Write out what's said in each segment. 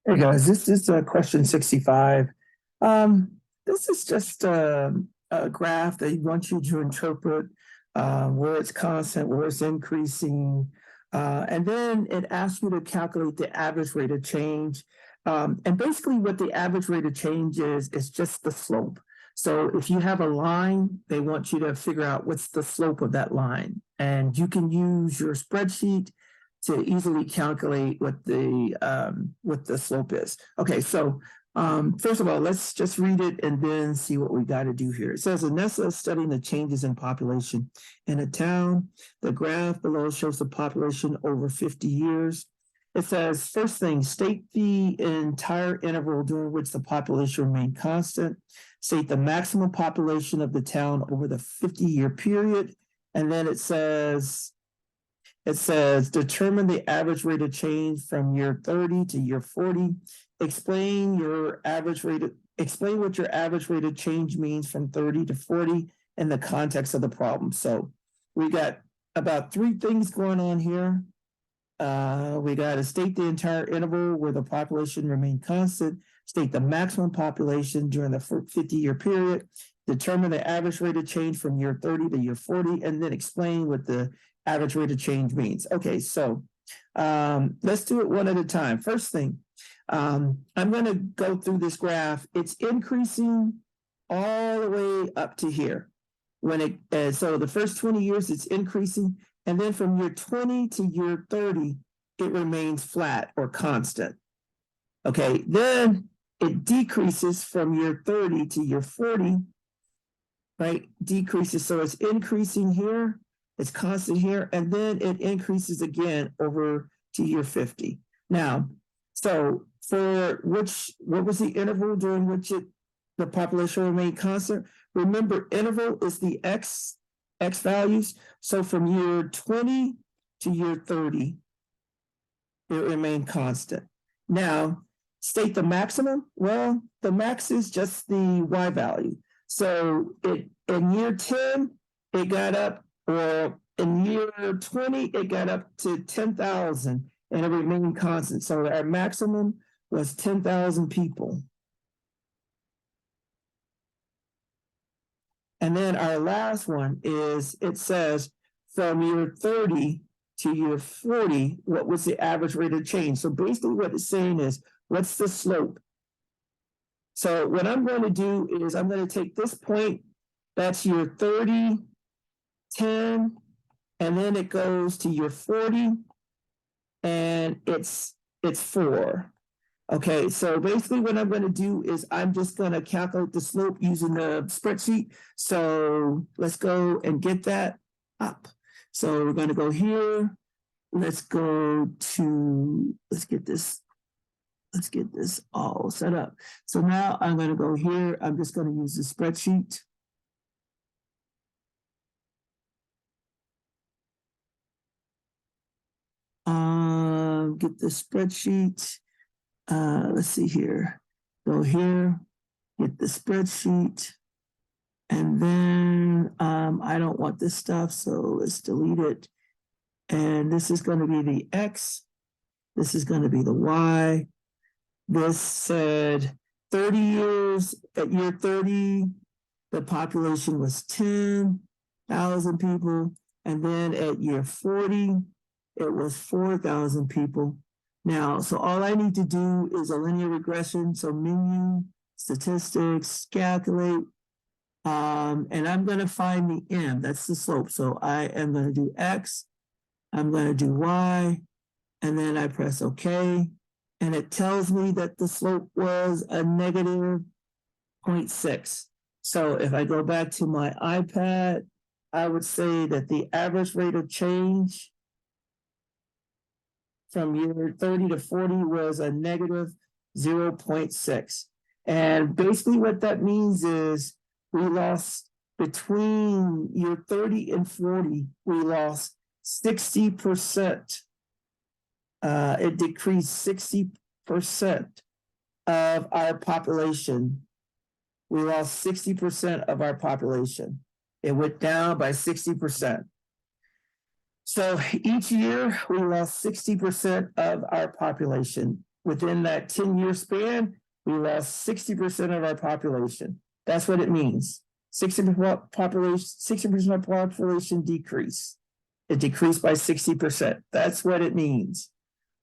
Hey guys, this is question 65. Um, this is just a graph that wants you to interpret where it's constant, where it's increasing, and then it asks you to calculate the average rate of change. And basically what the average rate of change is just the slope. So if you have a line, they want you to figure out what's the slope of that line. And you can use your spreadsheet to easily calculate what the slope is. Okay, so first of all, let's just read it and then see what we got to do here. It says, Anessa is studying the changes in population in a town. The graph below shows the population over 50 years. It says, first thing, state the entire interval during which the population remained constant. State the maximum population of the town over the 50-year period. And then it says, determine the average rate of change from year 30 to year 40. Explain what your average rate of change means from 30 to 40 in the context of the problem. So we got about three things going on here. We got to state the entire interval where the population remained constant, state the maximum population during the 50-year period, determine the average rate of change from year 30 to year 40, and then explain what the average rate of change means. Okay, so let's do it one at a time. First thing, I'm going to go through this graph. It's increasing all the way up to here. So the first 20 years, it's increasing. And then from year 20 to year 30, it remains flat or constant. Okay, then it decreases from year 30 to year 40, right? Decreases. So it's increasing here. It's constant here, and then it increases again over to year 50. Now, so what was the interval during which the population remained constant? Remember, interval is the x values. So from year 20 to year 30, it remained constant. Now, state the maximum. Well, the max is just the y value. So in year 10, it got up. Or in year 20, it got up to 10,000 and it remained constant. So our maximum was 10,000 people. And then our last one is, it says from year 30 to year 40, what was the average rate of change? So basically what it's saying is, what's the slope? So what I'm going to do is I'm going to take this point, that's year 30, 10, and then it goes to year 40, and it's 4. Okay, so basically what I'm going to do is I'm just going to calculate the slope using the spreadsheet. So let's go and get that up. So we're going to go here. Let's get this all set up. So now I'm going to go here. I'm just going to use the spreadsheet. Get the spreadsheet. Let's see here. Go here, get the spreadsheet. And then I don't want this stuff, so let's delete it. And this is going to be the X. This is going to be the Y. This said 30 years. At year 30, the population was 10,000 people. And then at year 40, it was 4,000 people. Now, so all I need to do is a linear regression. So menu, statistics, calculate, and I'm going to find the M. That's the slope. So I am going to do X. I'm going to do Y, and then I press OK. And it tells me that the slope was a negative 0.6. So if I go back to my iPad, I would say that the average rate of change from year 30 to 40 was a negative 0.6. And basically what that means is we lost between year 30 and 40, we lost 60%. It decreased 60% of our population. We lost 60% of our population. It went down by 60%. So each year we lost 60% of our population. within that 10-year span, we lost 60% of our population. That's what it means. 60% of population decrease. It decreased by 60%. That's what it means.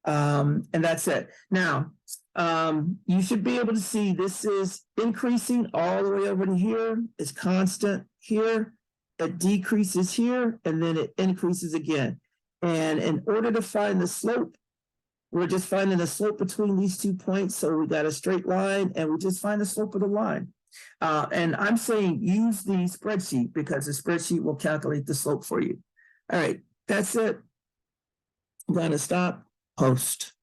And that's it. Now, you should be able to see this is increasing all the way over to here. It's constant here. It decreases here, and then it increases again. And in order to find the slope, we're just finding the slope between these 2 points. So we got a straight line, and we just find the slope of the line. And I'm saying use the spreadsheet because the spreadsheet will calculate the slope for you. All right, that's it. I'm going to stop. Post.